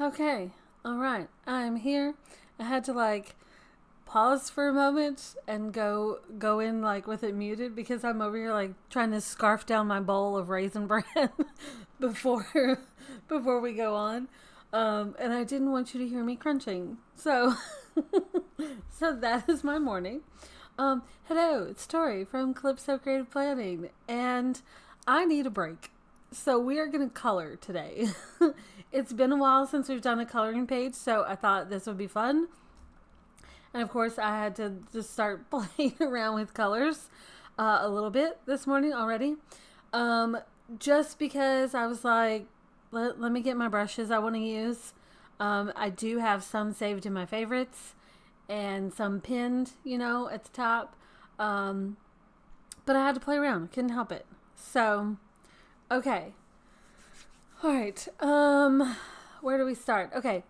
Okay, all right. I'm here. I had to pause for a moment and go in with it muted because I'm over here trying to scarf down my bowl of raisin bran before before we go on. And I didn't want you to hear me crunching. So so that is my morning. Hello, it's Tori from Calypso Creative Planning, and I need a break. So we are going to color today. It's been a while since we've done a coloring page, so I thought this would be fun. And of course, I had to just start playing around with colors a little bit this morning already. Just because I was like, let me get my brushes I want to use. I do have some saved in my favorites and some pinned, at the top. But I had to play around. I couldn't help it. So, okay. All right. Where do we start? Okay.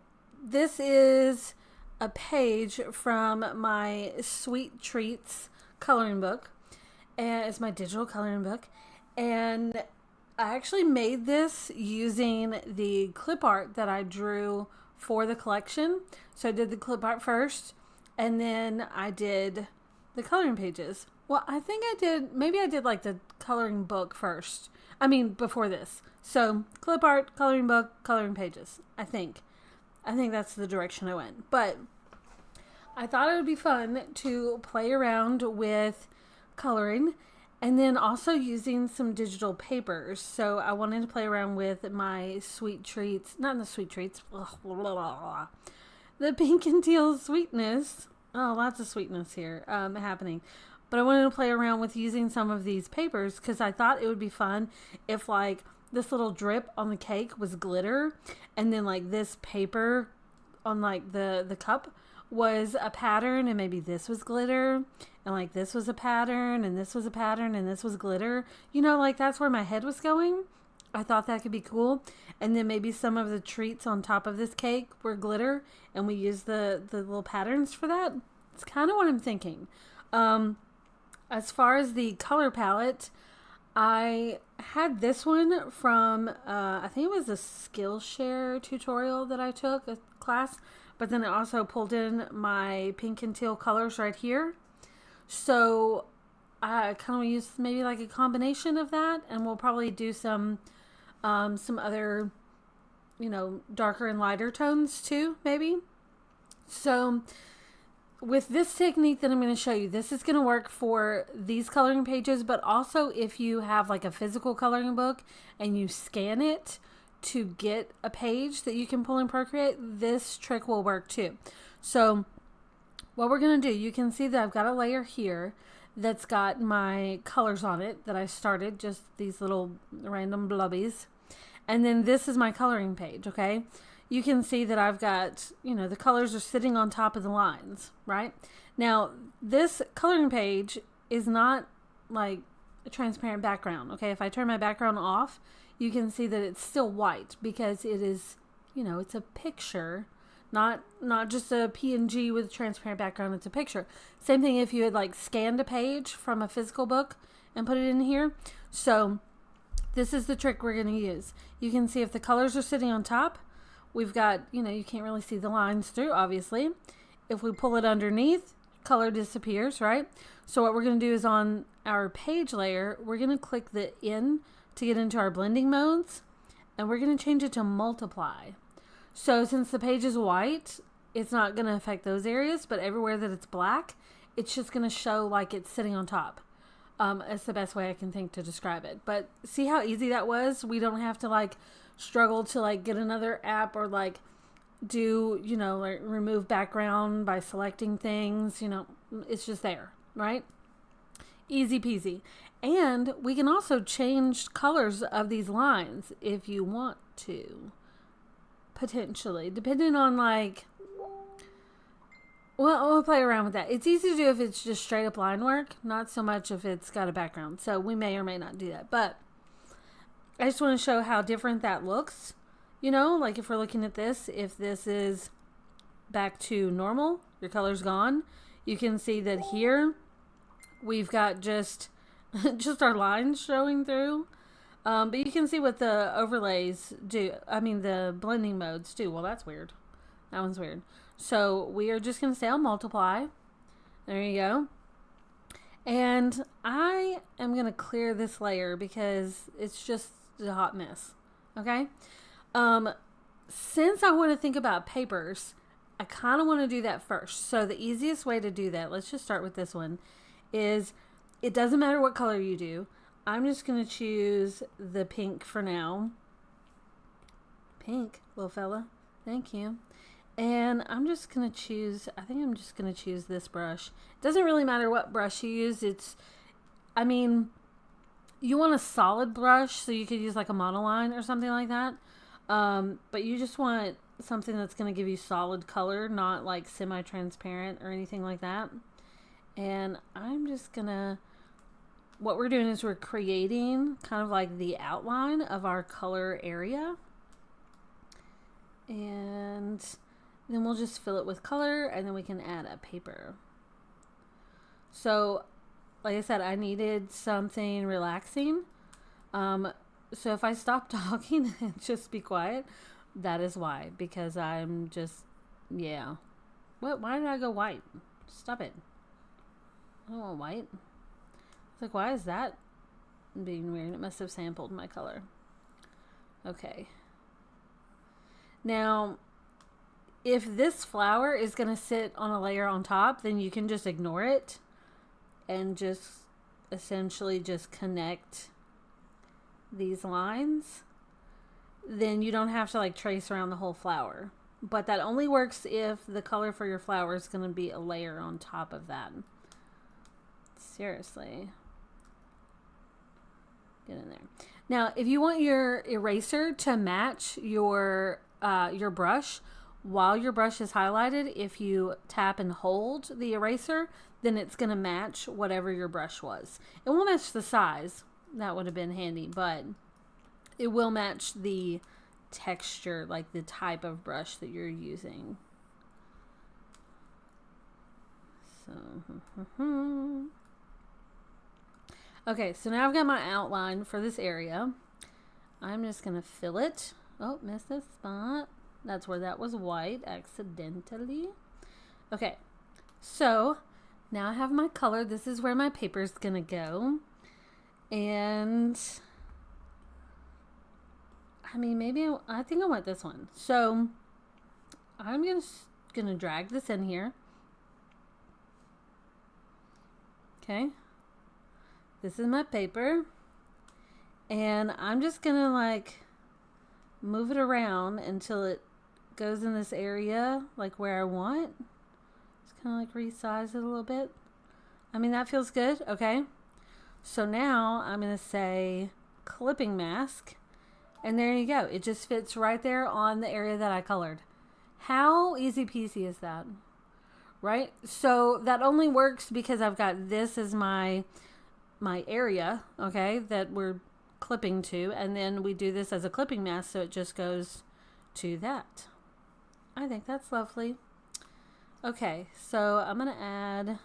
This is a page from my Sweet Treats coloring book. And it's my digital coloring book. And I actually made this using the clip art that I drew for the collection. So I did the clip art first, and then I did the coloring pages. Well, I think maybe I did the coloring book first. Before this. So clip art, coloring book, coloring pages. I think that's the direction I went. But I thought it would be fun to play around with coloring and then also using some digital papers. So I wanted to play around with my Sweet Treats, not the Sweet Treats, the Pink and Teal Sweetness. Oh, lots of sweetness here happening. But I wanted to play around with using some of these papers because I thought it would be fun if this little drip on the cake was glitter, and then this paper on the cup was a pattern, and maybe this was glitter, and this was a pattern, and this was a pattern, and this was glitter. That's where my head was going. I thought that could be cool. And then maybe some of the treats on top of this cake were glitter, and we used the little patterns for that. It's kind of what I'm thinking. As far as the color palette, I had this one from, I think it was a Skillshare tutorial that I took, a class, but then I also pulled in my pink and teal colors right here. So I kind of use maybe a combination of that, and we'll probably do some other, darker and lighter tones too, maybe. So with this technique that I'm going to show you, this is going to work for these coloring pages, but also if you have a physical coloring book and you scan it to get a page that you can pull in Procreate, this trick will work too. So what we're going to do, you can see that I've got a layer here that's got my colors on it that I started, just these little random blubbies. And then this is my coloring page, okay? You can see that I've got, the colors are sitting on top of the lines, right? Now, this coloring page is not a transparent background, okay? If I turn my background off, you can see that it's still white because it is, it's a picture, not just a PNG with a transparent background, it's a picture. Same thing if you had scanned a page from a physical book and put it in here. So this is the trick we're going to use. You can see if the colors are sitting on top, we've got, you can't really see the lines through, obviously. If we pull it underneath, color disappears, right? So what we're going to do is on our page layer, we're going to click the in to get into our blending modes, and we're going to change it to multiply. So since the page is white, it's not going to affect those areas, but everywhere that it's black, it's just going to show it's sitting on top. It's the best way I can think to describe it. But see how easy that was? We don't have to struggle to get another app or do, remove background by selecting things, it's just there, right? Easy peasy. And we can also change colors of these lines if you want to, potentially, depending on well, we'll play around with that. It's easy to do if it's just straight up line work, not so much if it's got a background. So we may or may not do that, but I just want to show how different that looks. If we're looking at this, if this is back to normal, your color's gone. You can see that here we've got just our lines showing through. But you can see what the overlays do. I mean, the blending modes do. Well, that's weird. That one's weird. So we are just going to stay on multiply. There you go. And I am going to clear this layer because it's just a hot mess. Okay. Since I want to think about papers, I kind of want to do that first. So the easiest way to do that, let's just start with this one, is it doesn't matter what color you do. I'm just going to choose the pink for now. Pink, little fella. Thank you. And I'm just going to choose, I think I'm just going to choose this brush. It doesn't really matter what brush you use. I mean, you want a solid brush, so you could use like a monoline or something like that. But you just want something that's going to give you solid color, not like semi-transparent or anything like that. And I'm just going to, what we're doing is we're creating kind of like the outline of our color area. And then we'll just fill it with color, and then we can add a paper. So, like I said, I needed something relaxing. So if I stop talking and just be quiet, that is why. Because I'm just, yeah. What? Why did I go white? Stop it. I don't want white. It's like, why is that being weird? It must have sampled my color. Okay. Now, if this flower is going to sit on a layer on top, then you can just ignore it and just essentially just connect these lines. Then you don't have to like trace around the whole flower. But that only works if the color for your flower is going to be a layer on top of that. Seriously. Get in there. Now, if you want your eraser to match your brush, while your brush is highlighted, if you tap and hold the eraser, then it's going to match whatever your brush was. It won't match the size. That would have been handy, but it will match the texture, like the type of brush that you're using. So, okay, so now I've got my outline for this area. I'm just going to fill it. Oh, missed a spot. That's where that was white accidentally. Okay, so now I have my color. This is where my paper is going to go. And I mean, maybe I think I want this one. So I'm gonna drag this in here. Okay. This is my paper. And I'm just gonna like move it around until it goes in this area, like where I want. Just kind of like resize it a little bit. I mean, that feels good. Okay. So now I'm going to say clipping mask. And there you go. It just fits right there on the area that I colored. How easy peasy is that? Right? So that only works because I've got this as my area, okay, that we're clipping to. And then we do this as a clipping mask, so it just goes to that. I think that's lovely. Okay, so I'm going to add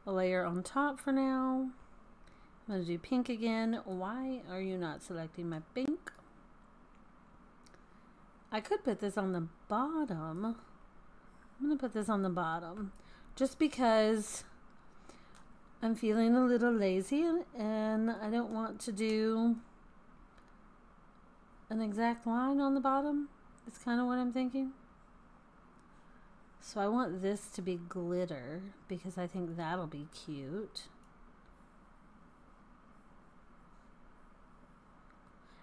a layer on top for now. I'm going to do pink again. Why are you not selecting my pink? I could put this on the bottom. I'm going to put this on the bottom just because I'm feeling a little lazy and I don't want to do an exact line on the bottom. That's kind of what I'm thinking. So I want this to be glitter because I think that'll be cute.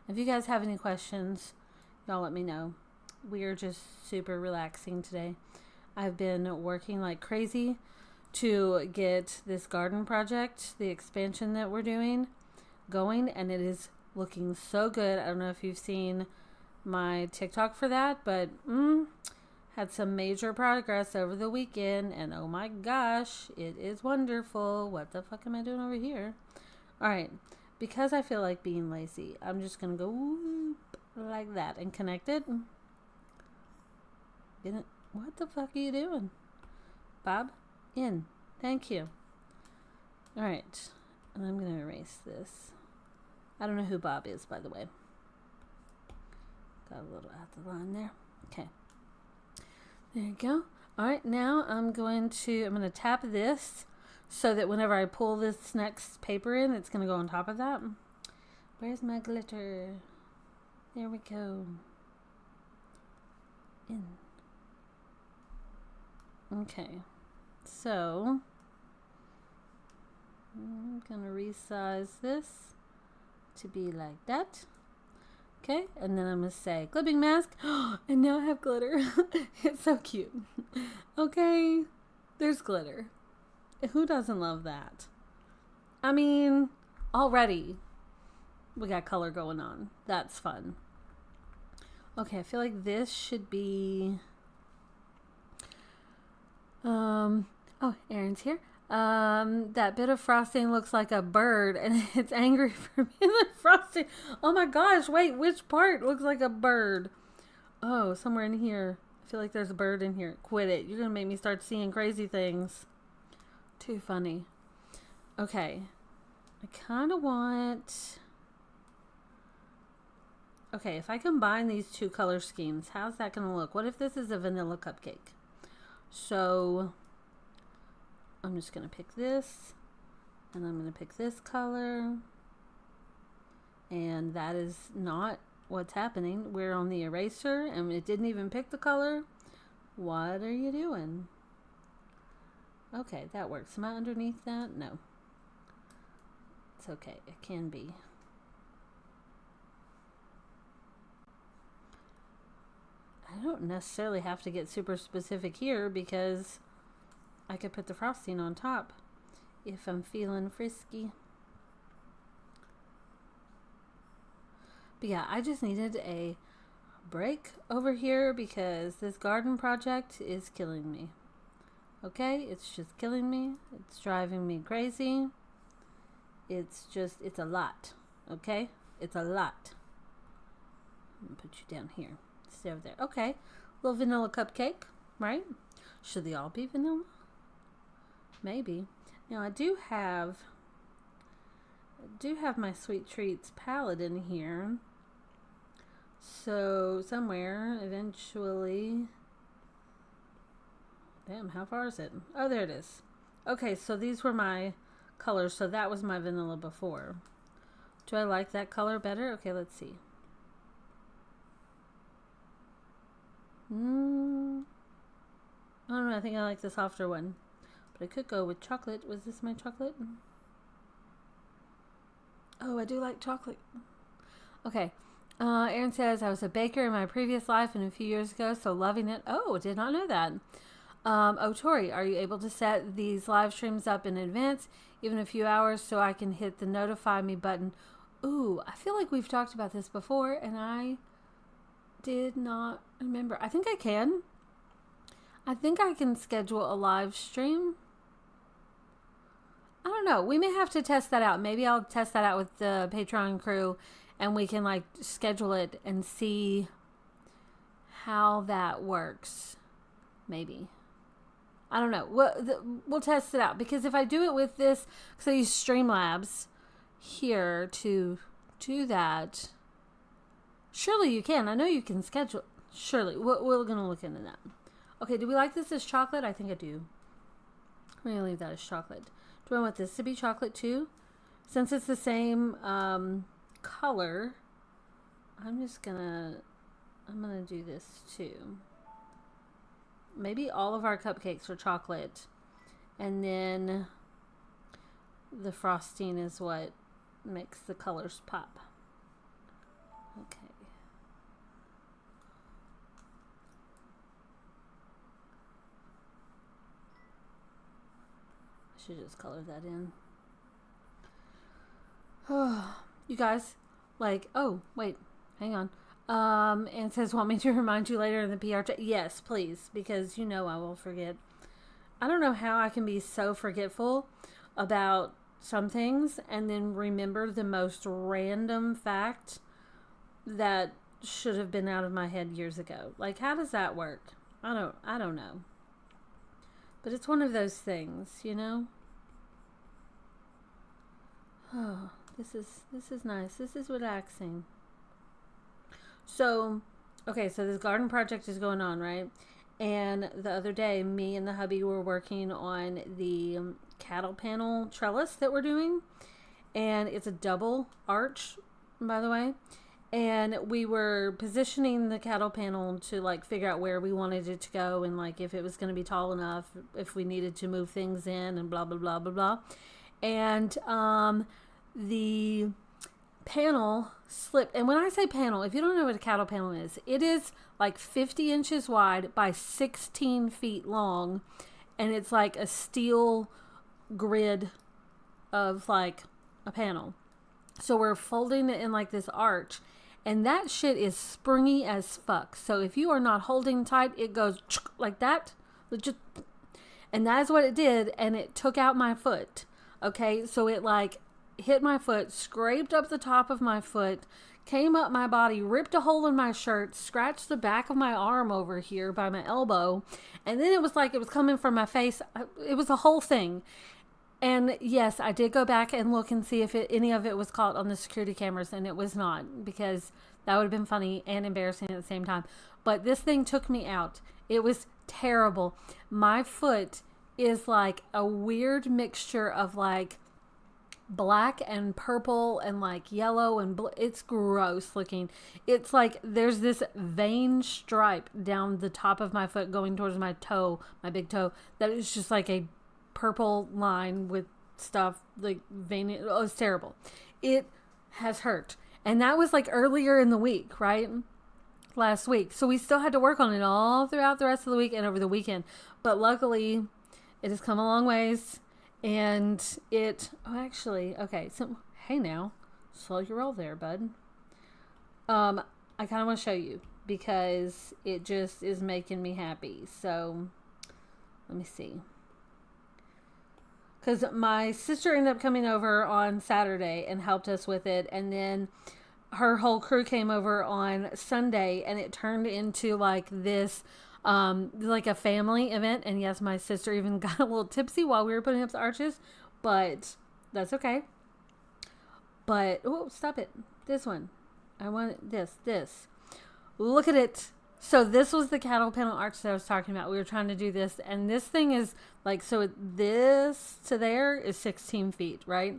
If you guys have any questions, y'all let me know. We are just super relaxing today. I've been working like crazy to get this garden project, the expansion that we're doing, going, and it is looking so good. I don't know if you've seen my TikTok for that, but had some major progress over the weekend, and oh my gosh, it is wonderful. What the fuck am I doing over here? All right. Because I feel like being lazy, I'm just going to go whoop, like that and connect it. What the fuck are you doing? Bob? In. Thank you. Alright. And I'm going to erase this. I don't know who Bob is, by the way. Got a little out the line there. Okay. There you go. All right, now I'm going to tap this so that whenever I pull this next paper in, it's going to go on top of that. Where's my glitter? There we go. In. Okay. So I'm going to resize this to be like that. Okay, and then I'm going to say clipping mask. And now I have glitter. It's so cute. Okay, there's glitter. Who doesn't love that? I mean, already we got color going on. That's fun. Okay, I feel like this should be... oh, Erin's here. That bit of frosting looks like a bird and it's angry for me. The frosting. Oh my gosh, wait, which part looks like a bird? Oh, somewhere in here. I feel like there's a bird in here. Quit it. You're gonna make me start seeing crazy things. Too funny. Okay. I kind of want... Okay, if I combine these two color schemes, how's that gonna look? What if this is a vanilla cupcake? So... I'm just going to pick this, and I'm going to pick this color, and that is not what's happening. We're on the eraser, and it didn't even pick the color. What are you doing? Okay, that works. Am I underneath that? No. It's okay. It can be. I don't necessarily have to get super specific here because I could put the frosting on top if I'm feeling frisky. But yeah, I just needed a break over here because this garden project is killing me. Okay, it's just killing me. It's driving me crazy. It's a lot. Okay, it's a lot. I'm gonna put you down here. Stay over there. Okay, little vanilla cupcake, right? Should they all be vanilla? Maybe. Now I do have my Sweet Treats palette in here. So somewhere eventually... Damn, how far is it? Oh, there it is. Okay, so these were my colors. So that was my vanilla before. Do I like that color better? Okay, let's see. I don't know. I think I like the softer one. But I could go with chocolate. Was this my chocolate? Oh, I do like chocolate. Okay. Erin says, I was a baker in my previous life and a few years ago, so loving it. Oh, did not know that. Oh, Tori, are you able to set these live streams up in advance, even a few hours, so I can hit the notify me button? Ooh, I feel like we've talked about this before, and I did not remember. I think I can. I think I can schedule a live stream. I don't know. We may have to test that out. Maybe I'll test that out with the Patreon crew and we can like schedule it and see how that works. Maybe. I don't know. We'll test it out because if I do it with this, because I use Streamlabs here to do that, surely you can. I know you can schedule. Surely. We're going to look into that. Okay, do we like this as chocolate? I think I do. We're going to leave that as chocolate. Do I want this to be chocolate too? Since it's the same color, I'm gonna do this too. Maybe all of our cupcakes are chocolate, and then the frosting is what makes the colors pop. Okay. Should just color that in. Oh, you guys, like, oh, wait, hang on. And says, want me to remind you later in the PR chat? Yes, please, because you know I will forget. I don't know how I can be so forgetful about some things and then remember the most random fact that should have been out of my head years ago. Like, how does that work? I don't know. But it's one of those things, you know? Oh, This is nice. This is relaxing. So, okay, so this garden project is going on, right? And the other day, me and the hubby were working on the cattle panel trellis that we're doing. And it's a double arch, by the way. And we were positioning the cattle panel to like figure out where we wanted it to go and like if it was going to be tall enough, if we needed to move things in and blah, blah, blah, blah, blah. And the panel slipped. And when I say panel, if you don't know what a cattle panel is, it is like 50 inches wide by 16 feet long. And it's like a steel grid of like a panel. So we're folding it in like this arch. And that shit is springy as fuck. So if you are not holding tight, it goes like that. And that is what it did. And it took out my foot. Okay. So it like hit my foot, scraped up the top of my foot, came up my body, ripped a hole in my shirt, scratched the back of my arm over here by my elbow. And then it was like it was coming from my face. It was a whole thing. And yes, I did go back and look and see if any of it was caught on the security cameras, and it was not, because that would have been funny and embarrassing at the same time. But this thing took me out. It was terrible. My foot is like a weird mixture of like black and purple and like yellow and it's gross looking. It's like there's this vein stripe down the top of my foot going towards my toe, my big toe, that is just like a purple line with stuff like vein. Oh, it's terrible. It has hurt. And that was like earlier in the week, right? Last week. So we still had to work on it all throughout the rest of the week and over the weekend. But luckily, it has come a long ways. And okay. So, hey now, slow your roll there, bud. I kind of want to show you because it just is making me happy. So, let me see. Because my sister ended up coming over on Saturday and helped us with it. And then her whole crew came over on Sunday. And it turned into like this, like a family event. And yes, my sister even got a little tipsy while we were putting up the arches. But that's okay. But, oh, stop it. This one. I want this. Look at it. So this was the cattle panel arch that I was talking about. We were trying to do this, and this thing is like, so this to there is 16 feet, right?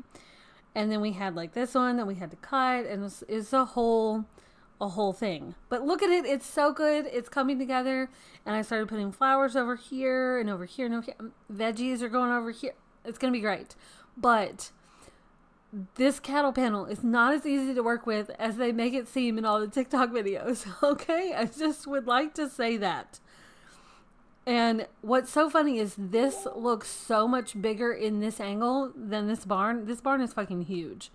And then we had like this one that we had to cut, and it's a whole thing. But look at it. It's so good. It's coming together. And I started putting flowers over here and over here and over here. Veggies are going over here. It's going to be great. But this cattle panel is not as easy to work with as they make it seem in all the TikTok videos. Okay? I just would like to say that. And what's so funny is this looks so much bigger in this angle than this barn. This barn is fucking huge.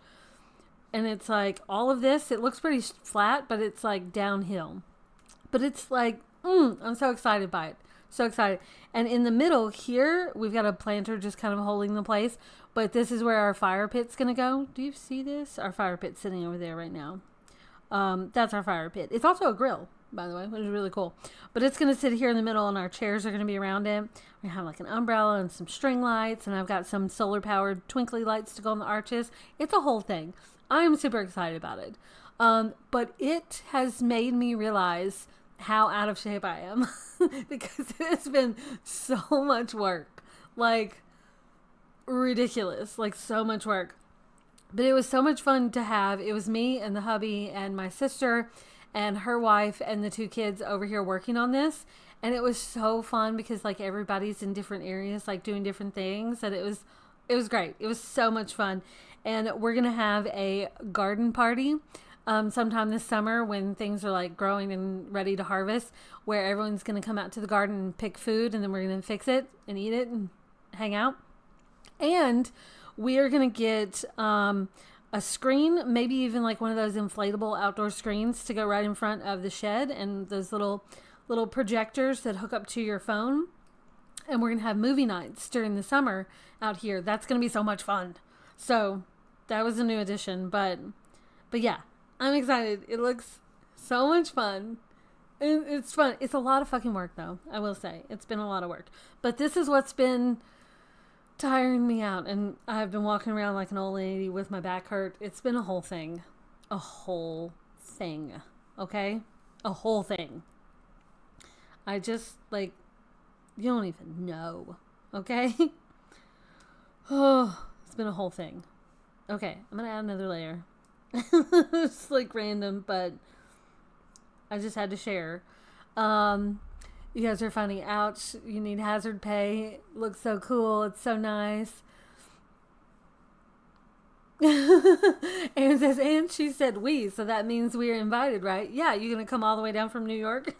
And it's like all of this, it looks pretty flat, but it's like downhill. But it's like, I'm so excited by it. So excited. And in the middle here, we've got a planter just kind of holding the place. But this is where our fire pit's going to go. Do you see this? Our fire pit's sitting over there right now. That's our fire pit. It's also a grill, by the way, which is really cool. But it's going to sit here in the middle, and our chairs are going to be around it. We have like an umbrella and some string lights, and I've got some solar-powered twinkly lights to go on the arches. It's a whole thing. I'm super excited about it. But it has made me realize how out of shape I am because it has been so much work. Like, ridiculous. Like, so much work. But it was so much fun to have. It was me and the hubby and my sister and her wife and the two kids over here working on this. And it was so fun because like everybody's in different areas, like doing different things. And it was great. It was so much fun. And we're going to have a garden party sometime this summer when things are like growing and ready to harvest, where everyone's going to come out to the garden and pick food, and then we're going to fix it and eat it and hang out. And we are going to get a screen, maybe even like one of those inflatable outdoor screens to go right in front of the shed, and those little projectors that hook up to your phone. And we're going to have movie nights during the summer out here. That's going to be so much fun. So that was a new addition, but yeah, I'm excited. It looks so much fun. It's fun. It's a lot of fucking work though. I will say it's been a lot of work, but this is what's been tiring me out, and I've been walking around like an old lady with my back hurt. It's been a whole thing. A whole thing. Okay? A whole thing. I just, like, you don't even know. Okay? Oh, it's been a whole thing. Okay, I'm gonna add another layer. It's like random, but I just had to share. You guys are funny. Ouch, you need hazard pay. Looks so cool. It's so nice. Aaron says, and she said we, so that means we are invited, right? Yeah, you're gonna come all the way down from New York?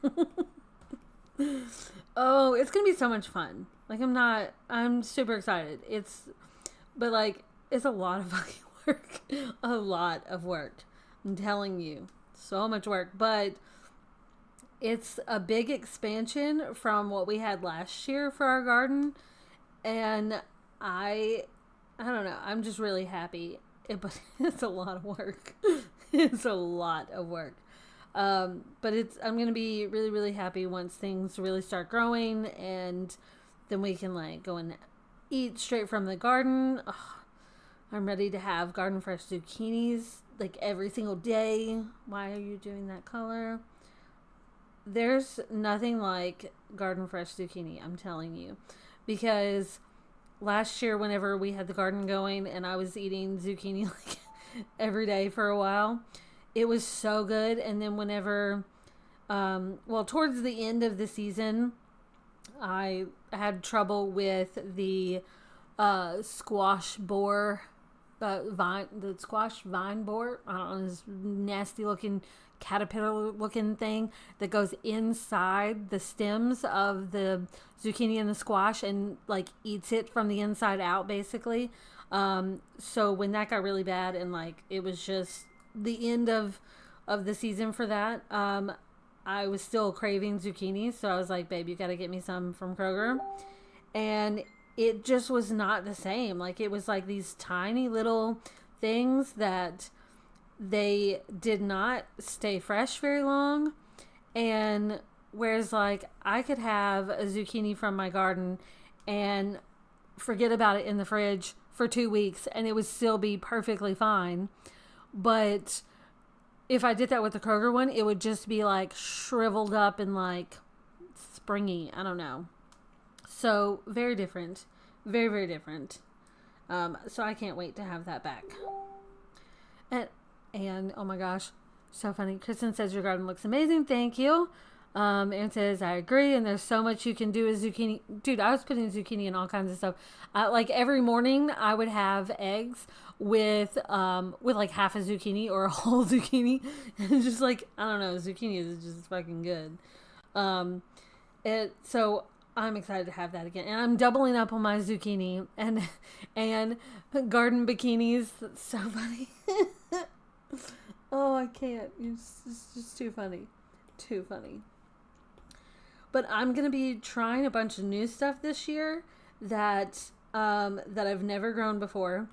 Oh, it's gonna be so much fun. Like, I'm super excited. But like, it's a lot of fucking work. A lot of work. I'm telling you. So much work. But it's a big expansion from what we had last year for our garden. And I don't know. I'm just really happy. But it's a lot of work. It's a lot of work. But I'm going to be really, really happy once things really start growing, and then we can like go and eat straight from the garden. Ugh, I'm ready to have garden fresh zucchinis like every single day. Why are you doing that color? There's nothing like garden fresh zucchini, I'm telling you, because last year whenever we had the garden going and I was eating zucchini like every day for a while, it was so good. And then whenever, towards the end of the season, I had trouble with the squash borer vine, the squash vine borer. I don't know, this nasty looking caterpillar looking thing that goes inside the stems of the zucchini and the squash and like eats it from the inside out, basically. So when that got really bad and like it was just the end of the season for that, I was still craving zucchini, so I was like, babe, you got to get me some from Kroger. And it just was not the same. Like, it was like these tiny little things that they did not stay fresh very long. And whereas like I could have a zucchini from my garden and forget about it in the fridge for 2 weeks and it would still be perfectly fine. But if I did that with the Kroger one, it would just be like shriveled up and like springy. I don't know. So very different. Very, very different. So I can't wait to have that back. And oh my gosh, so funny. Kristen says your garden looks amazing. Thank you. Aaron says, I agree. And there's so much you can do with zucchini. Dude, I was putting zucchini in all kinds of stuff. Like every morning I would have eggs with like half a zucchini or a whole zucchini. And just like, I don't know, zucchini is just fucking good. So I'm excited to have that again. And I'm doubling up on my zucchini and garden bikinis. That's so funny. Oh, I can't. It's just too funny. Too funny. But I'm going to be trying a bunch of new stuff this year that I've never grown before.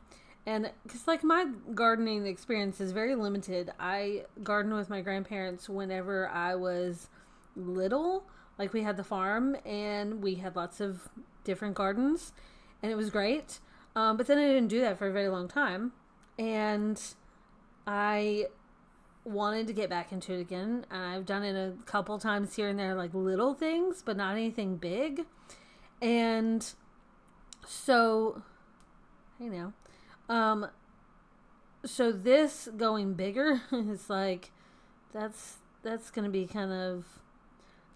And because like my gardening experience is very limited. I gardened with my grandparents whenever I was little. Like we had the farm and we had lots of different gardens and it was great. But then I didn't do that for a very long time. And I wanted to get back into it again, and I've done it a couple times here and there, like little things, but not anything big. And so, hey now, so this going bigger is like, that's gonna be kind of,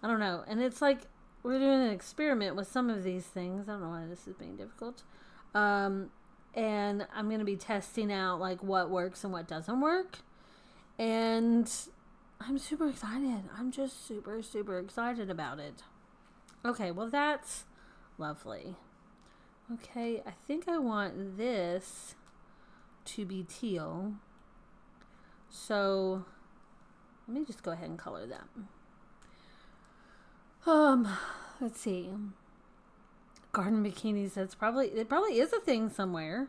I don't know. And it's like we're doing an experiment with some of these things. I don't know why this is being difficult. And I'm gonna be testing out like what works and what doesn't work. And I'm super excited. I'm just super, super excited about it. Okay, well that's lovely. Okay, I think I want this to be teal. So let me just go ahead and color that. Let's see. Garden bikinis, it probably is a thing somewhere.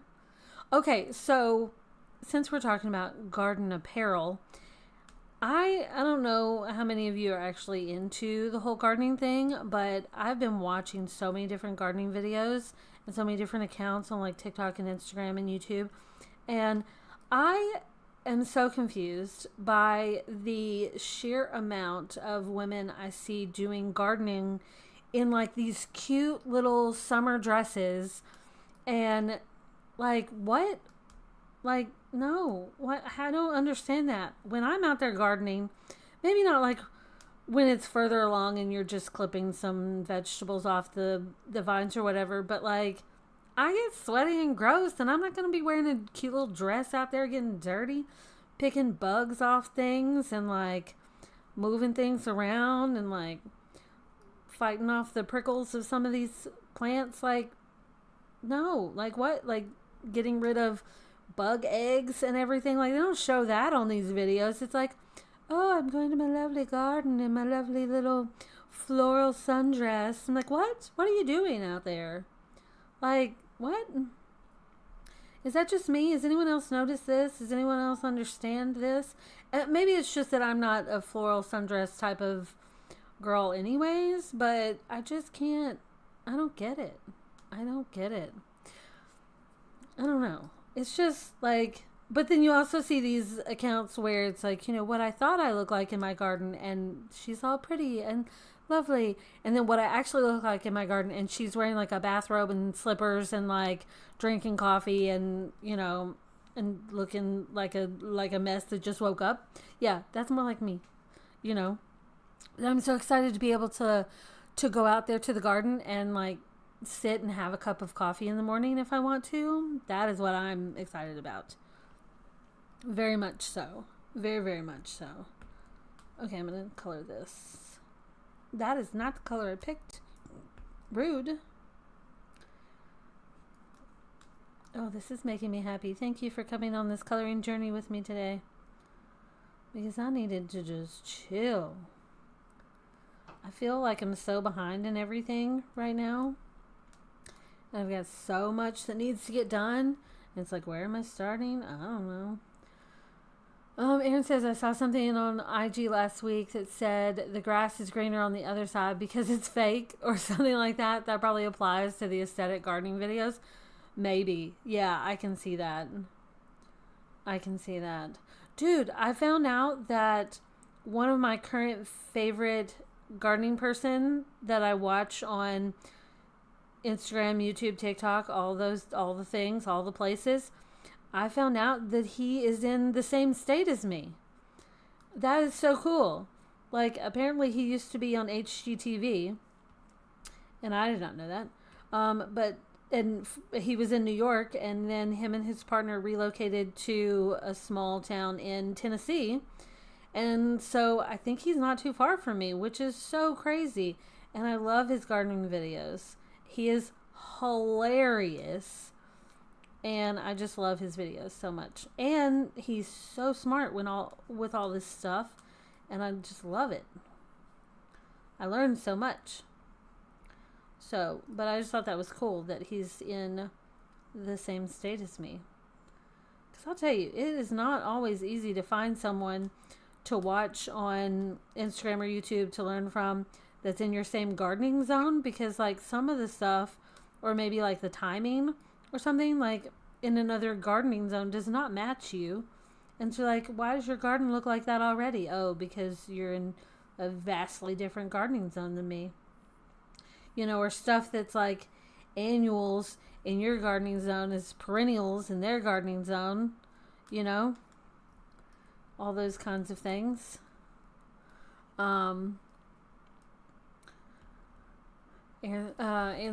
Okay, so since we're talking about garden apparel, I don't know how many of you are actually into the whole gardening thing, but I've been watching so many different gardening videos and so many different accounts on like TikTok and Instagram and YouTube. And I am so confused by the sheer amount of women I see doing gardening in like these cute little summer dresses. And like, what? Like, no, what? I don't understand that. When I'm out there gardening, maybe not like when it's further along and you're just clipping some vegetables off the vines or whatever, but like, I get sweaty and gross, and I'm not going to be wearing a cute little dress out there getting dirty, picking bugs off things and like moving things around and like fighting off the prickles of some of these plants. Like, no, like what? Like getting rid of bug eggs and everything. Like, they don't show that on these videos. It's like, oh, I'm going to my lovely garden in my lovely little floral sundress. I'm like, what? What are you doing out there? Like, what? Is that just me? Has anyone else noticed this? Does anyone else understand this? Maybe it's just that I'm not a floral sundress type of girl anyways, but I just can't. I don't get it. I don't get it. I don't know. It's just like, but then you also see these accounts where it's like, you know, what I thought I looked like in my garden, and she's all pretty and lovely. And then what I actually look like in my garden, and she's wearing like a bathrobe and slippers and like drinking coffee and, you know, and looking like a mess that just woke up. Yeah, that's more like me, you know. I'm so excited to be able to go out there to the garden and like sit and have a cup of coffee in the morning if I want to. That is what I'm excited about. Very much so. Very, very much so. Okay, I'm going to color this. That is not the color I picked. Rude. Oh, this is making me happy. Thank you for coming on this coloring journey with me today. Because I needed to just chill. I feel like I'm so behind in everything right now. And I've got so much that needs to get done. And it's like, where am I starting? I don't know. Aaron says, I saw something on IG last week that said the grass is greener on the other side because it's fake or something like that. That probably applies to the aesthetic gardening videos. Maybe. Yeah, I can see that. I can see that. Dude, I found out that one of my current favorite gardening person that I watch on Instagram, YouTube, TikTok, all the things, all the places, I found out that he is in the same state as me. That is so cool. Like, apparently he used to be on HGTV, and I did not know that. And he was in New York, and then him and his partner relocated to a small town in Tennessee. And so I think he's not too far from me, which is so crazy. And I love his gardening videos. He is hilarious. And I just love his videos so much. And he's so smart with all this stuff. And I just love it. I learned so much. So, but I just thought that was cool that he's in the same state as me. Because I'll tell you, it is not always easy to find someone to watch on Instagram or YouTube to learn from that's in your same gardening zone. Because like some of the stuff, or maybe like the timing or something, like in another gardening zone does not match you. And so like, why does your garden look like that already? Oh, because you're in a vastly different gardening zone than me. You know, or stuff that's like annuals in your gardening zone is perennials in their gardening zone, you know, all those kinds of things. Anne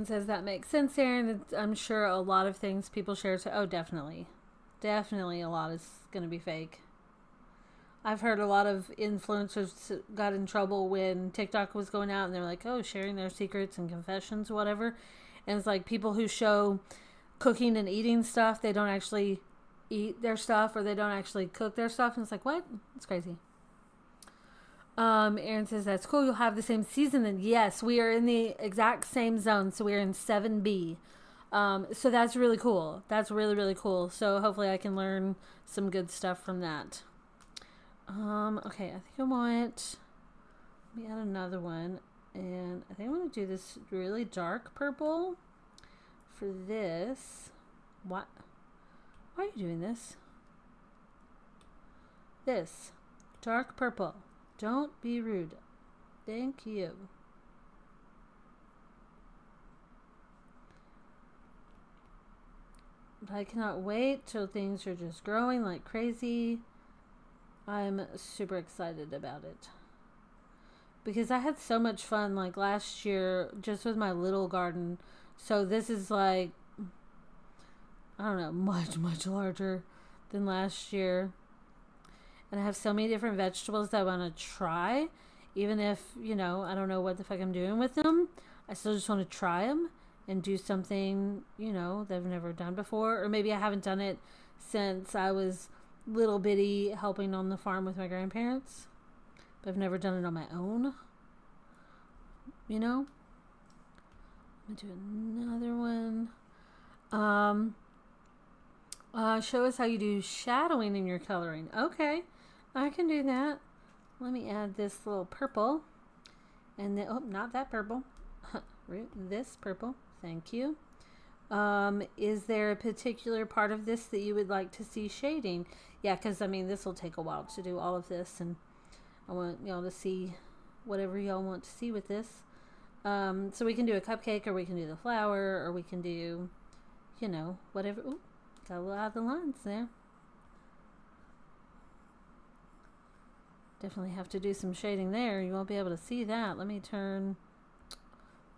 says that makes sense, Aaron. I'm sure a lot of things people share. Oh, definitely. Definitely a lot is going to be fake. I've heard a lot of influencers got in trouble when TikTok was going out and they're like, oh, sharing their secrets and confessions, whatever. And it's like people who show cooking and eating stuff, they don't actually eat their stuff or they don't actually cook their stuff. And it's like, what? It's crazy. Aaron says, that's cool. You'll have the same season then. Yes, we are in the exact same zone. So we're in 7B. So that's really cool. That's really, really cool. So hopefully I can learn some good stuff from that. Okay, I think let me add another one, and I think I want to do this really dark purple for this, what? Why are you doing this? This dark purple. Don't be rude. Thank you. But I cannot wait till things are just growing like crazy. I'm super excited about it. Because I had so much fun like last year just with my little garden. So this is like, I don't know, much, much larger than last year. And I have so many different vegetables that I want to try. Even if, you know, I don't know what the fuck I'm doing with them. I still just want to try them and do something, you know, that I've never done before. Or maybe I haven't done it since I was little bitty helping on the farm with my grandparents. But I've never done it on my own. You know? I'm going to do another one. Show us how you do shadowing in your coloring. Okay, I can do that. Let me add this little purple. And then, oh, not that purple. This purple. Thank you. Is there a particular part of this that you would like to see shading? Yeah, because, I mean, this will take a while to do all of this. And I want y'all to see whatever y'all want to see with this. So we can do a cupcake, or we can do the flower, or we can do, you know, whatever. Ooh, got a lot of the lines there. Definitely have to do some shading there. You won't be able to see that. Let me turn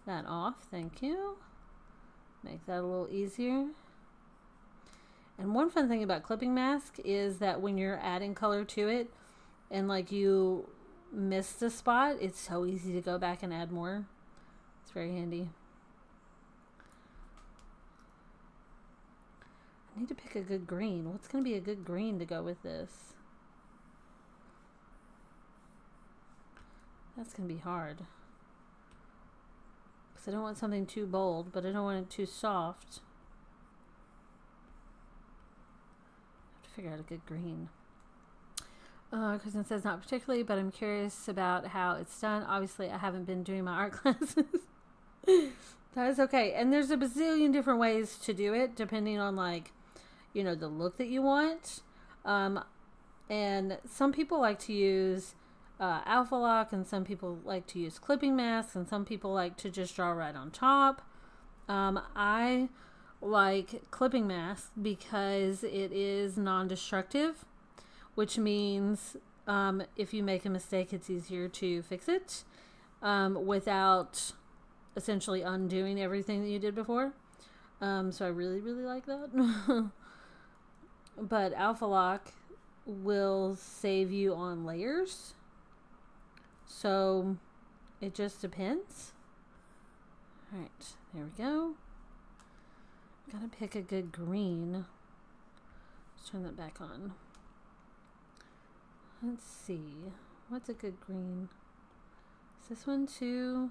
that off. Thank you. Make that a little easier. And one fun thing about clipping mask is that when you're adding color to it and like you missed a spot, it's so easy to go back and add more. It's very handy. I need to pick a good green. What's going to be a good green to go with this? That's going to be hard. Because I don't want something too bold, but I don't want it too soft. I have to figure out a good green. Kristen says not particularly, but I'm curious about how it's done. Obviously, I haven't been doing my art classes. That is okay. And there's a bazillion different ways to do it, depending on, like, you know, the look that you want. And some people like to use alpha lock, and some people like to use clipping masks, and some people like to just draw right on top. I like clipping masks because it is non-destructive, which means if you make a mistake, it's easier to fix it without essentially undoing everything that you did before. So I really, really like that. But alpha lock will save you on layers. So it just depends. All right, there we go. Gotta pick a good green. Let's turn that back on. Let's see. What's a good green? Is this one too?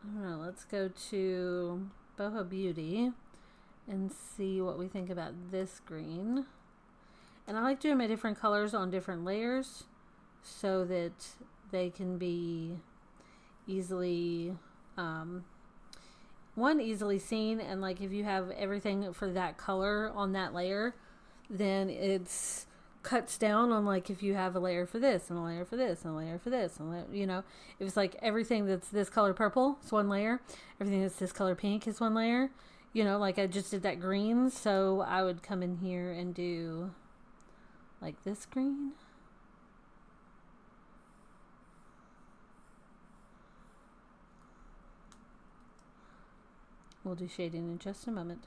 I don't know. Let's go to Boho Beauty and see what we think about this green. And I like doing my different colors on different layers so that they can be easily, easily seen. And like if you have everything for that color on that layer, then it's cuts down on like if you have a layer for this and a layer for this and a layer for this and you know, if it's like everything that's this color purple is one layer, everything that's this color pink is one layer, you know, like I just did that green, so I would come in here and do like this green. We'll do shading in just a moment.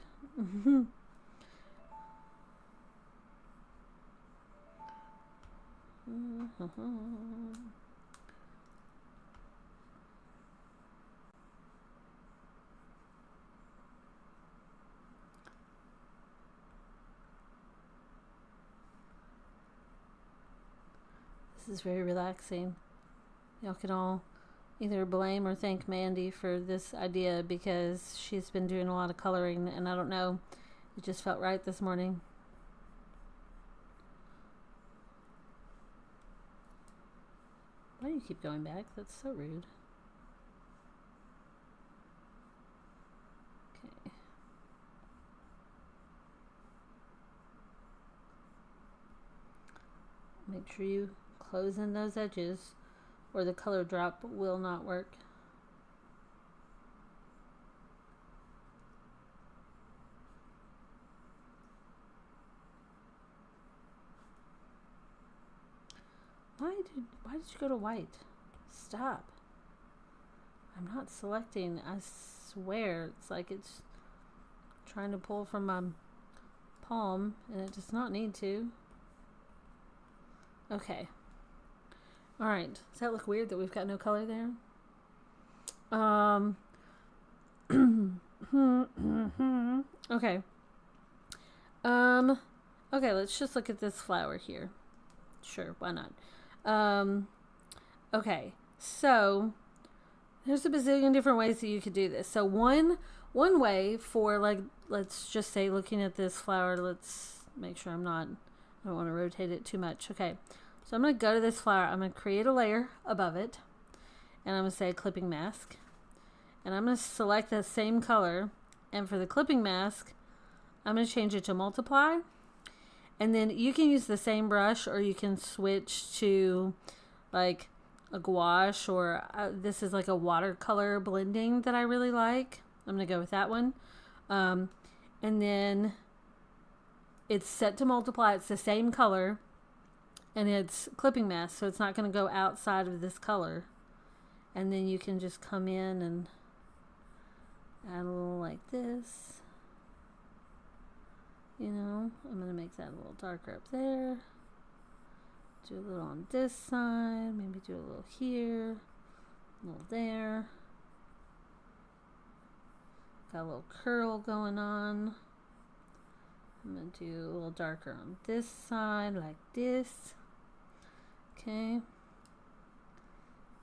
This is very relaxing. Y'all can all either blame or thank Mandy for this idea because she's been doing a lot of coloring and I don't know, it just felt right this morning. Why do you keep going back? That's so rude. Okay. Make sure you close in those edges or the color drop will not work. Why did you go to white? Stop. I'm not selecting. I swear it's like it's trying to pull from my palm and it does not need to. Okay. Alright. Does that look weird that we've got no color there? Okay. Okay, let's just look at this flower here. Sure, why not? Okay, so there's a bazillion different ways that you could do this. So one way for, like, let's just say looking at this flower, let's make sure I don't want to rotate it too much. Okay, so I'm going to go to this flower. I'm going to create a layer above it, and I'm going to say clipping mask, and I'm going to select the same color, and for the clipping mask, I'm going to change it to multiply. And then you can use the same brush, or you can switch to like a gouache, or this is like a watercolor blending that I really like. I'm going to go with that one. And then it's set to multiply. It's the same color and it's clipping mask. So it's not going to go outside of this color. And then you can just come in and add a little like this. You know, I'm going to make that a little darker up there. Do a little on this side. Maybe do a little here. A little there. Got a little curl going on. I'm going to do a little darker on this side like this. Okay.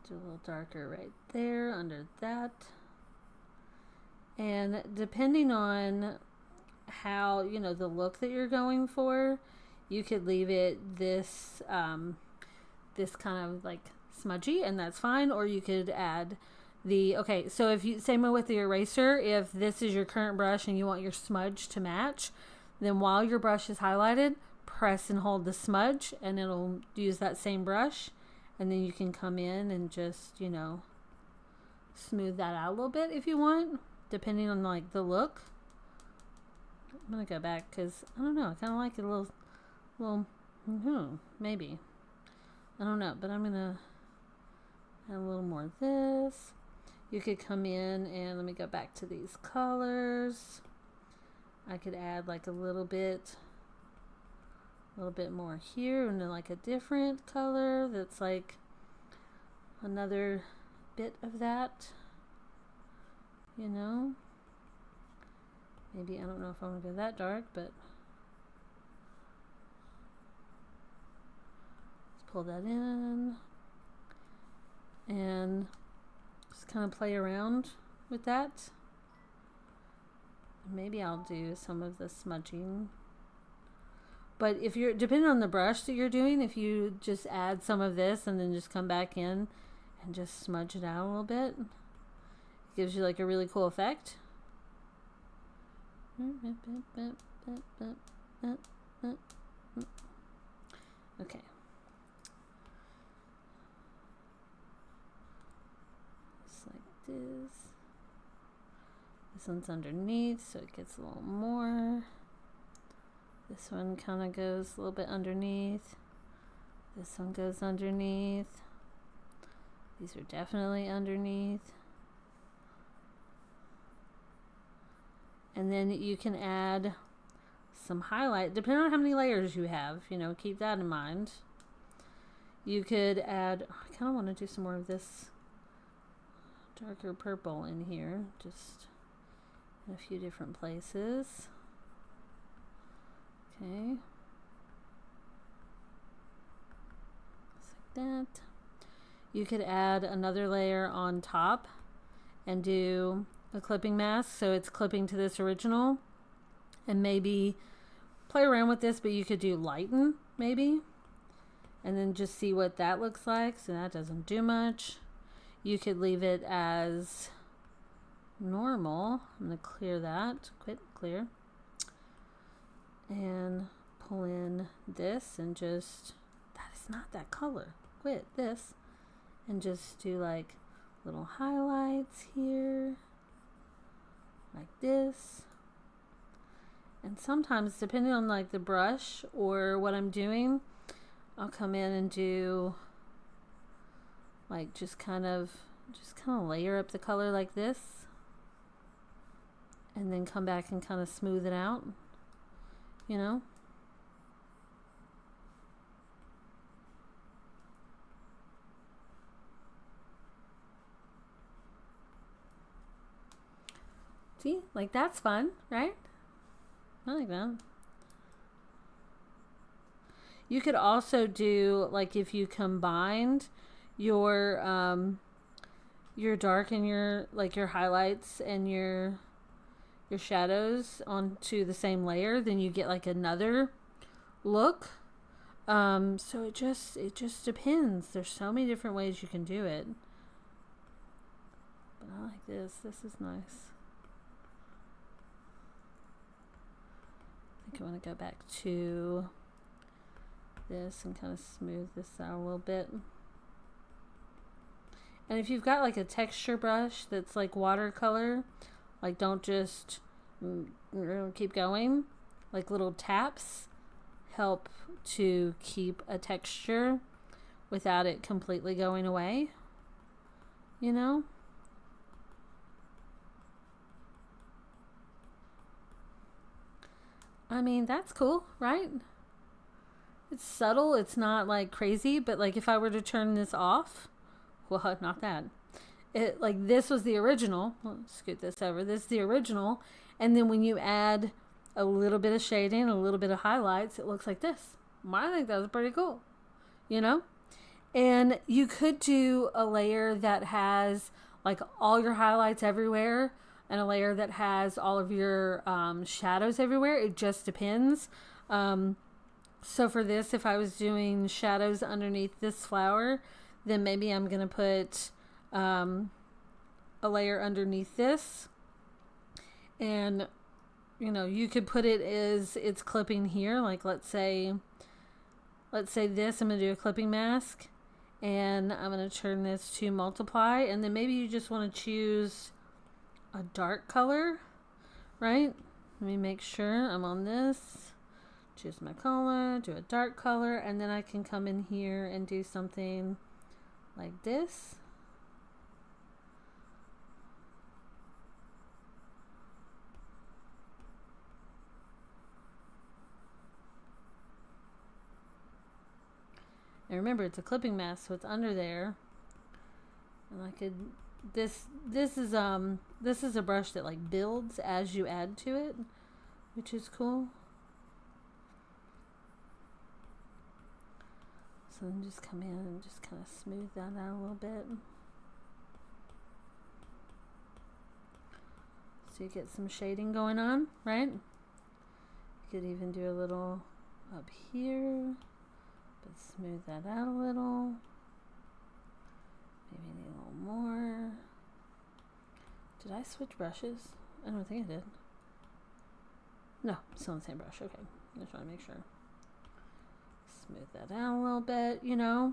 Do a little darker right there under that. And depending on how, you know, the look that you're going for, you could leave it this this kind of like smudgy, and that's fine, or you could add the, okay, so if you, same way with the eraser, if this is your current brush and you want your smudge to match, then while your brush is highlighted, press and hold the smudge and it'll use that same brush, and then you can come in and just, you know, smooth that out a little bit if you want, depending on like the look. I'm gonna go back because I don't know, I kind of like it a little, maybe, I don't know, but I'm gonna add a little more of this. You could come in and let me go back to these colors. I could add like a little bit more here, and then like a different color that's like another bit of that, you know. Maybe, I don't know if I want to go that dark, but let's pull that in and just kind of play around with that. Maybe I'll do some of the smudging. But if you're, depending on the brush that you're doing, if you just add some of this and then just come back in and just smudge it out a little bit, it gives you like a really cool effect. Okay. Just like this. This one's underneath, so it gets a little more. This one kind of goes a little bit underneath. This one goes underneath. These are definitely underneath. And then you can add some highlight, depending on how many layers you have, you know, keep that in mind. You could add, I kind of want to do some more of this darker purple in here, just in a few different places. Okay. Just like that. You could add another layer on top and do a clipping mask, so it's clipping to this original, and maybe play around with this, but you could do lighten maybe, and then just see what that looks like. So that doesn't do much. You could leave it as normal. I'm going to clear that, clear, and pull in this and just, that is it's not that color. Quit this. And just do like little highlights here. Like this. And sometimes, depending on like the brush or what I'm doing, I'll come in and do like just kind of layer up the color like this. And then come back and kind of smooth it out, you know? See, like that's fun, right? I like that. You could also do, like, if you combined your dark and your highlights and your shadows onto the same layer, then you get like another look. So it just depends. There's so many different ways you can do it. But I like this. This is nice. I think I want to go back to this and kind of smooth this out a little bit. And if you've got like a texture brush that's like watercolor, like don't just keep going. Like little taps help to keep a texture without it completely going away, you know? I mean, that's cool, right? It's subtle, it's not like crazy, but like if I were to turn this off, well, not that. It, like, this was the original. Let's scoot this over. This is the original. And then when you add a little bit of shading, a little bit of highlights, it looks like this. I think that was pretty cool, you know? And you could do a layer that has like all your highlights everywhere and a layer that has all of your shadows everywhere. It just depends. So for this, if I was doing shadows underneath this flower, then maybe I'm going to put a layer underneath this. And, you know, you could put it as it's clipping here. Like, let's say this, I'm going to do a clipping mask. And I'm going to turn this to multiply. And then maybe you just want to choose a dark color, right? Let me make sure I'm on this. Choose my color, do a dark color, and then I can come in here and do something like this. And remember, it's a clipping mask, so it's under there. And I could, this is a brush that like builds as you add to it, which is cool. So then just come in and just kind of smooth that out a little bit. So you get some shading going on, right? You could even do a little up here, but smooth that out a little. Maybe need a little more. Did I switch brushes? I don't think I did. No, still on the same brush. Okay, I'm just trying to make sure. Smooth that out a little bit, you know.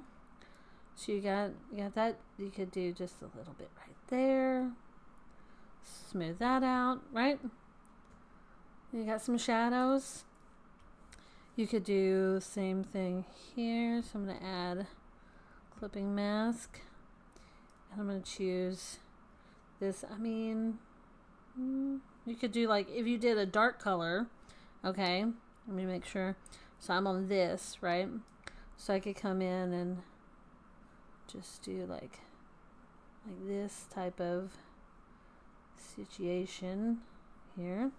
So you got that. You could do just a little bit right there. Smooth that out, right? You got some shadows. You could do the same thing here. So I'm going to add clipping mask. And I'm going to choose this. I mean, you could do like, if you did a dark color, okay, let me make sure. So I'm on this, right? So I could come in and just do like this type of situation here.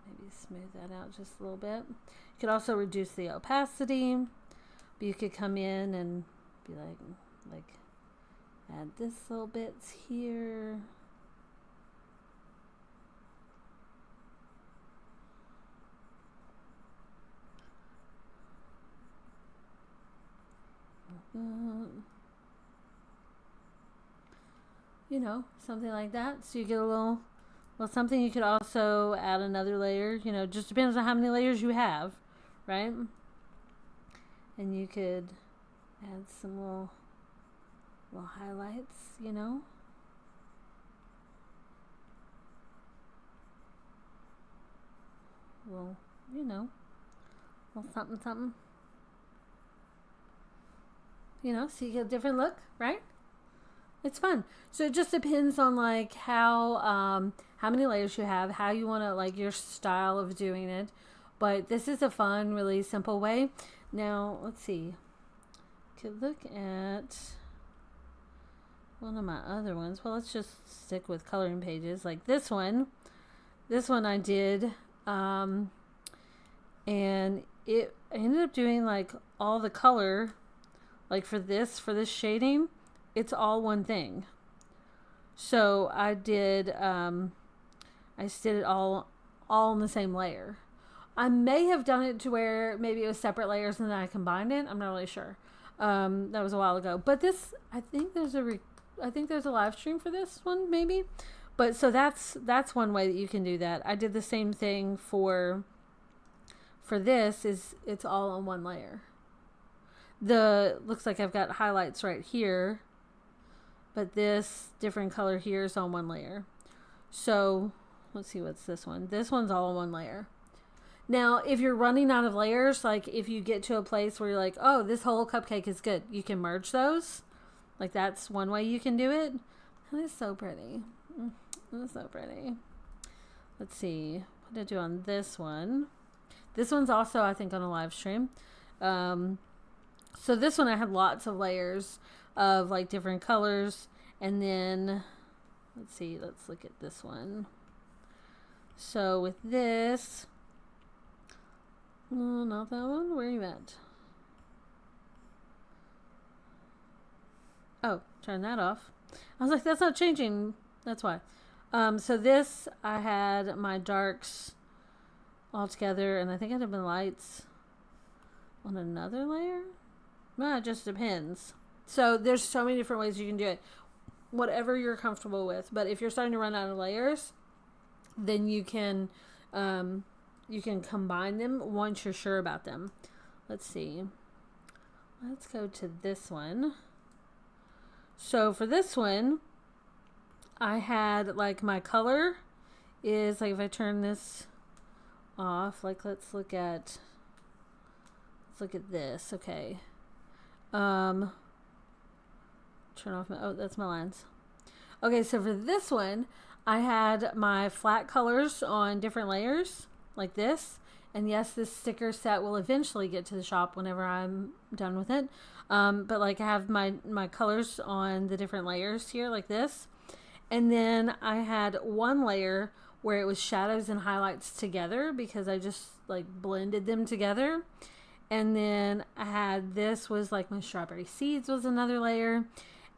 Maybe smooth that out just a little bit. You could also reduce the opacity, but you could come in and be like add this little bits here. You know, something like that. So you get a little something. You could also add another layer, you know, just depends on how many layers you have, right? And you could add some little highlights, you know. Well, you know, little something, something. You know, so you get a different look, right? It's fun. So it just depends on like how many layers you have, how you want to, like, your style of doing it. But this is a fun, really simple way. Now, let's see. Could look at one of my other ones. Well, let's just stick with coloring pages. Like this one. This one I did. And I ended up doing like all the color, like for this shading, it's all one thing. So I did it all in the same layer. I may have done it to where maybe it was separate layers and then I combined it. I'm not really sure. That was a while ago. But this, I think there's a live stream for this one maybe. But so that's one way that you can do that. I did the same thing for this. It's all on one layer. Looks like I've got highlights right here, but this different color here is on one layer. So let's see, what's this one? This one's all on one layer. Now, if you're running out of layers, like if you get to a place where you're like, oh, this whole cupcake is good, you can merge those. Like that's one way you can do it. And it's so pretty. It's so pretty. Let's see. What did I do on this one? This one's also, I think, on a live stream. So this one I had lots of layers of like different colors. And then, let's see, let's look at this one. So with this, oh, not that one. Where are you at? Oh, turn that off. I was like, that's not changing. That's why. So this, I had my darks all together, and I think I had my lights on another layer. Well, it just depends. So there's so many different ways you can do it. Whatever you're comfortable with. But if you're starting to run out of layers, then you can combine them once you're sure about them. Let's see. Let's go to this one. So for this one, I had like my color is like, if I turn this off, like let's look at this. Okay. Turn off my, oh, that's my lines. Okay, so for this one, I had my flat colors on different layers like this. And yes, this sticker set will eventually get to the shop whenever I'm done with it. But like I have my colors on the different layers here like this. And then I had one layer where it was shadows and highlights together because I just like blended them together. And then I had, this was like my strawberry seeds was another layer.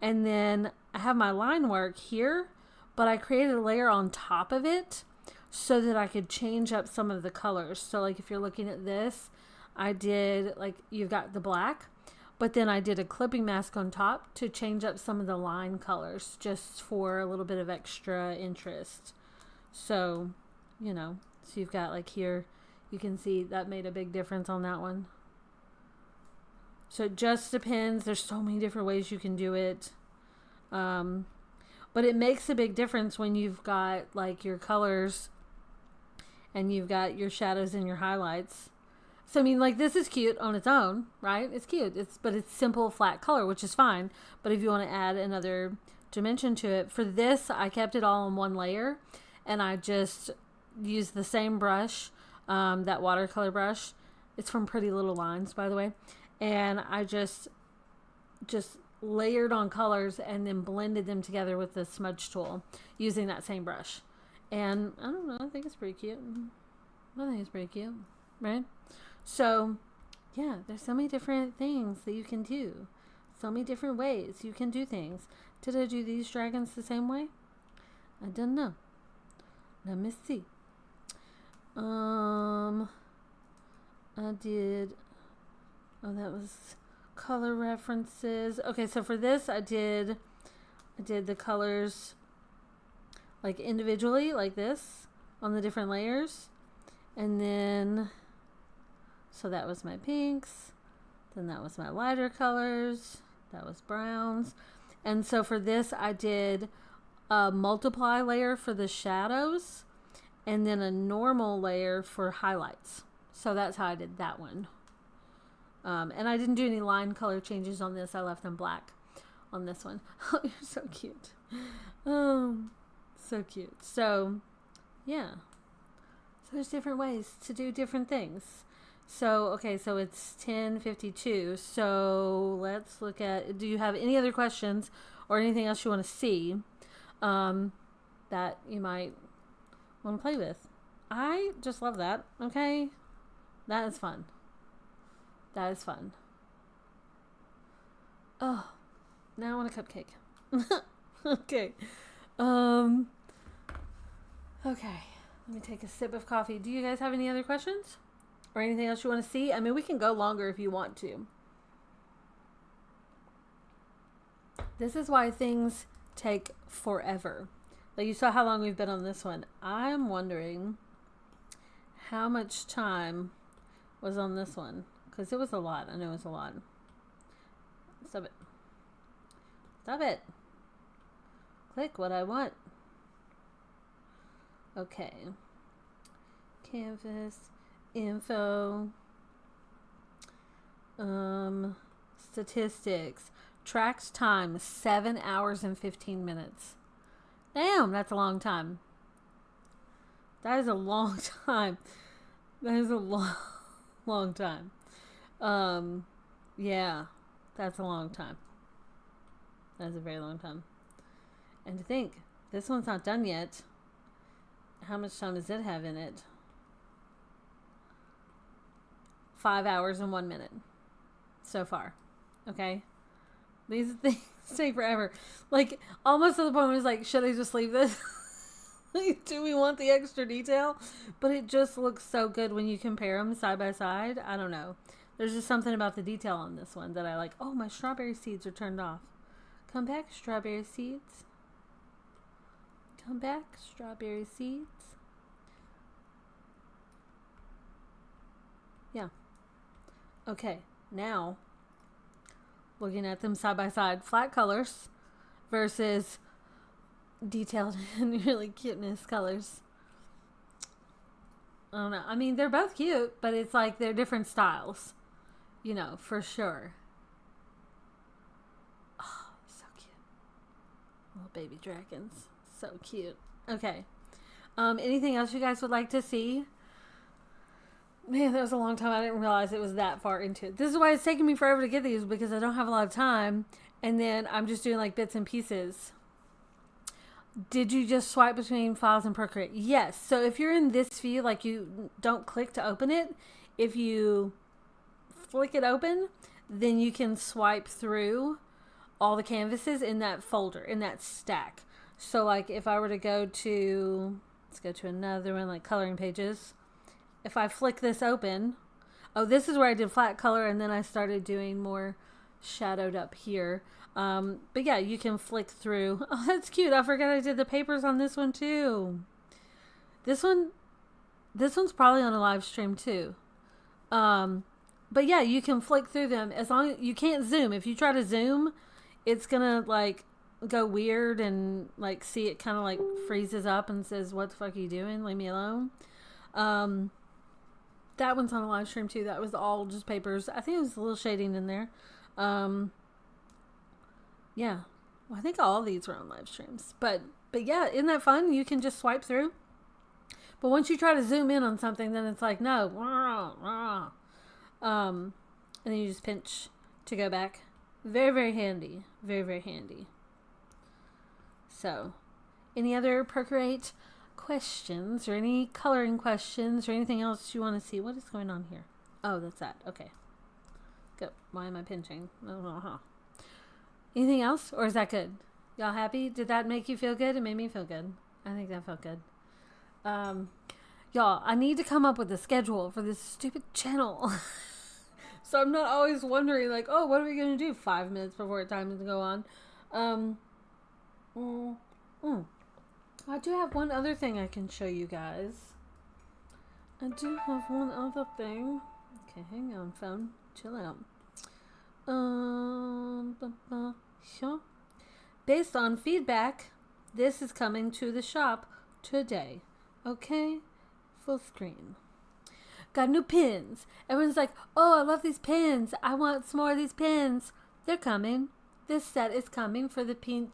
And then I have my line work here, but I created a layer on top of it so that I could change up some of the colors. So like if you're looking at this, I did like, you've got the black, but then I did a clipping mask on top to change up some of the line colors just for a little bit of extra interest. So, you know, so you've got like here, you can see that made a big difference on that one. So it just depends. There's so many different ways you can do it. But it makes a big difference when you've got like your colors and you've got your shadows and your highlights. So, I mean, like this is cute on its own, right? It's cute. But it's simple, flat color, which is fine. But if you want to add another dimension to it, for this, I kept it all in one layer. And I just used the same brush, that watercolor brush. It's from Pretty Little Lines, by the way. And I just layered on colors and then blended them together with the smudge tool using that same brush. And I don't know, I think it's pretty cute. I think it's pretty cute, right? So, yeah, there's so many different things that you can do. So many different ways you can do things. Did I do these dragons the same way? I don't know. Let me see. I did... Oh, that was color references. Okay, so for this, I did the colors like individually, like this, on the different layers. And then, so that was my pinks. Then that was my lighter colors. That was browns. And so for this, I did a multiply layer for the shadows and then a normal layer for highlights. So that's how I did that one. And I didn't do any line color changes on this. I left them black on this one. Oh, you're so cute. So cute. So, yeah. So there's different ways to do different things. So, okay, so it's 10:52. So let's look at, do you have any other questions or anything else you want to see that you might want to play with? I just love that. Okay. That is fun. That is fun. Oh, now I want a cupcake. Okay. Okay. Let me take a sip of coffee. Do you guys have any other questions? Or anything else you want to see? I mean, we can go longer if you want to. This is why things take forever. Like, you saw how long we've been on this one. I'm wondering how much time was on this one. Because it was a lot. I know it was a lot. Stop it. Stop it. Click what I want. Okay. Canvas. Info. Statistics. Tracked time, 7 hours and 15 minutes. Damn, that's a long time. That is a long time. That is a long time. Yeah, that's a long time. That's a very long time. And to think, this one's not done yet. How much time does it have in it? 5 hours and 1 minute so far. Okay. These things take forever. Like, almost to the point where it's like, should I just leave this? Like, do we want the extra detail? But it just looks so good when you compare them side by side. I don't know. There's just something about the detail on this one that I like. Oh, my strawberry seeds are turned off. Come back, strawberry seeds. Come back, strawberry seeds. Yeah. Okay, now looking at them side by side, flat colors versus detailed and really cuteness colors. I don't know. I mean, they're both cute, but it's like they're different styles, you know, for sure. Oh, so cute. Little baby dragons. So cute. Okay. Anything else you guys would like to see? Man, that was a long time. I didn't realize it was that far into it. This is why it's taking me forever to get these, because I don't have a lot of time. And then I'm just doing like bits and pieces. Did you just swipe between files and Procreate? Yes. So if you're in this view, like you don't click to open it, if you flick it open, then you can swipe through all the canvases in that folder, in that stack. So like if I were to go to, let's go to another one, like coloring pages. If I flick this open, oh, this is where I did flat color, and then I started doing more shadowed up here. But yeah, you can flick through. Oh, that's cute. I forgot I did the papers on this one too. This one's probably on a live stream too. But yeah, you can flick through them as long as you can't zoom. If you try to zoom, it's gonna like go weird and like see it kind of like freezes up and says, "What the fuck are you doing? Leave me alone." That one's on a live stream too. That was all just papers. I think it was a little shading in there. Yeah. Well, I think all these were on live streams. But yeah, isn't that fun? You can just swipe through. But once you try to zoom in on something, then it's like, no. And then you just pinch to go back. Very, very handy. Very, very handy. So, any other Procreate questions or any coloring questions or anything else you want to see? What is going on here? Oh, that's that. Okay. Go. Why am I pinching? Anything else? Or is that good? Y'all happy? Did that make you feel good? It made me feel good. I think that felt good. Y'all, I need to come up with a schedule for this stupid channel. So I'm not always wondering like, oh, what are we going to do 5 minutes before it's time to go on? I do have one other thing I can show you guys. I do have one other thing. Okay, hang on, phone. Chill out. Sure. Based on feedback, this is coming to the shop today. Okay? Full screen. Got new pins. Everyone's like, oh, I love these pins. I want some more of these pins. They're coming. This set is coming for the pink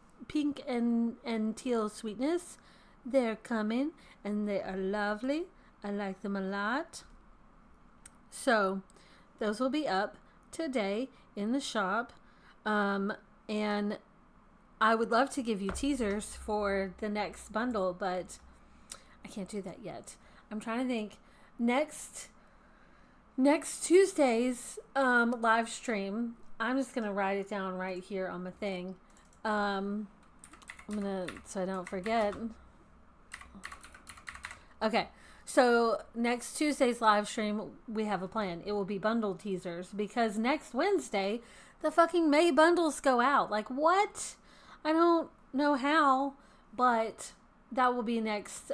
and teal sweetness. They're coming, and they are lovely. I like them a lot. So, those will be up today in the shop. And I would love to give you teasers for the next bundle, but I can't do that yet. I'm trying to think. Next Tuesday's live stream, I'm just going to write it down right here on my thing. I'm going to, so I don't forget. Okay. So next Tuesday's live stream, we have a plan. It will be bundle teasers because next Wednesday, the fucking May bundles go out. Like, what? I don't know how, but that will be next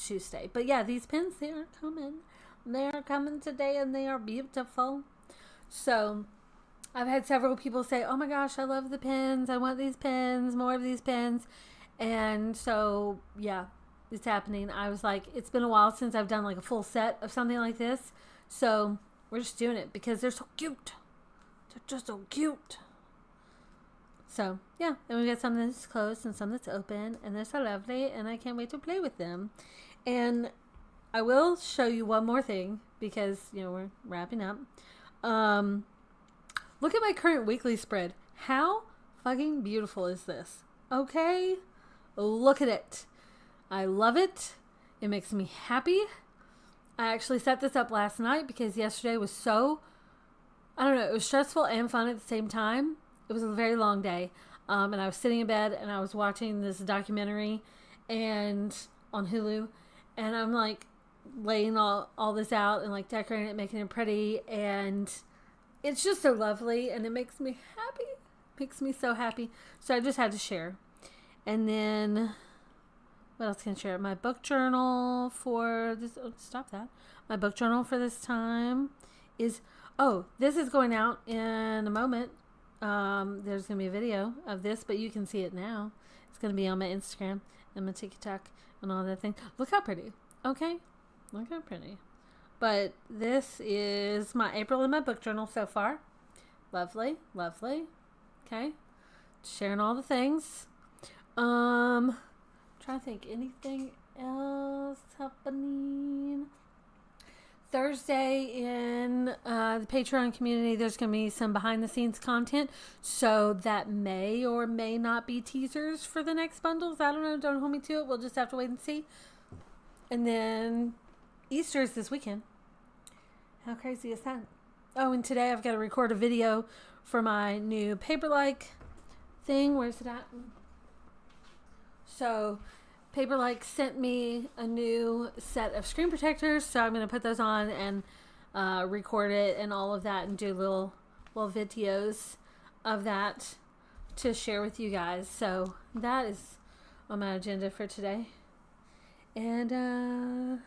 Tuesday. But yeah, these pins, they are coming. They are coming today, and they are beautiful. So I've had several people say, oh my gosh, I love the pins. I want these pins, more of these pins. And so, yeah, it's happening. I was like, it's been a while since I've done like a full set of something like this. So we're just doing it because they're so cute. They're just so cute. So, yeah, then we got some that's closed and some that's open, and they're so lovely, and I can't wait to play with them. And I will show you one more thing because, you know, we're wrapping up. Look at my current weekly spread. How fucking beautiful is this? Okay? Look at it. I love it. It makes me happy. I actually set this up last night because yesterday was so, I don't know, it was stressful and fun at the same time. It was a very long day, and I was sitting in bed, and I was watching this documentary and on Hulu, and I'm, like, laying all this out and, like, decorating it, making it pretty, and it's just so lovely, and it makes me happy. It makes me so happy. So I just had to share. And then, what else can I share? My book journal for this, oh, stop that. My book journal for this time is, oh, this is going out in a moment. There's going to be a video of this, but you can see it now. It's going to be on my Instagram and my TikTok and all that thing. Look how pretty. Okay? Look how pretty. But this is my April in my book journal so far. Lovely. Lovely. Okay? Sharing all the things. Trying to think anything else happening. Thursday in the Patreon community, there's going to be some behind-the-scenes content, so that may or may not be teasers for the next bundles. I don't know. Don't hold me to it. We'll just have to wait and see. And then Easter is this weekend. How crazy is that? Oh, and today I've got to record a video for my new Paper-like thing. Where's it at? So Paper-like sent me a new set of screen protectors, so I'm going to put those on and record it and all of that and do little videos of that to share with you guys. So that is on my agenda for today. And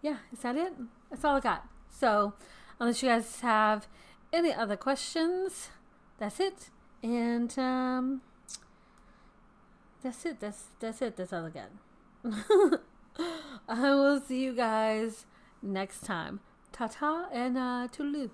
yeah, is that it? That's all I got. So unless you guys have any other questions, that's it. And that's it. That's it. That's all I got. I will see you guys next time. Ta-ta and toodaloo.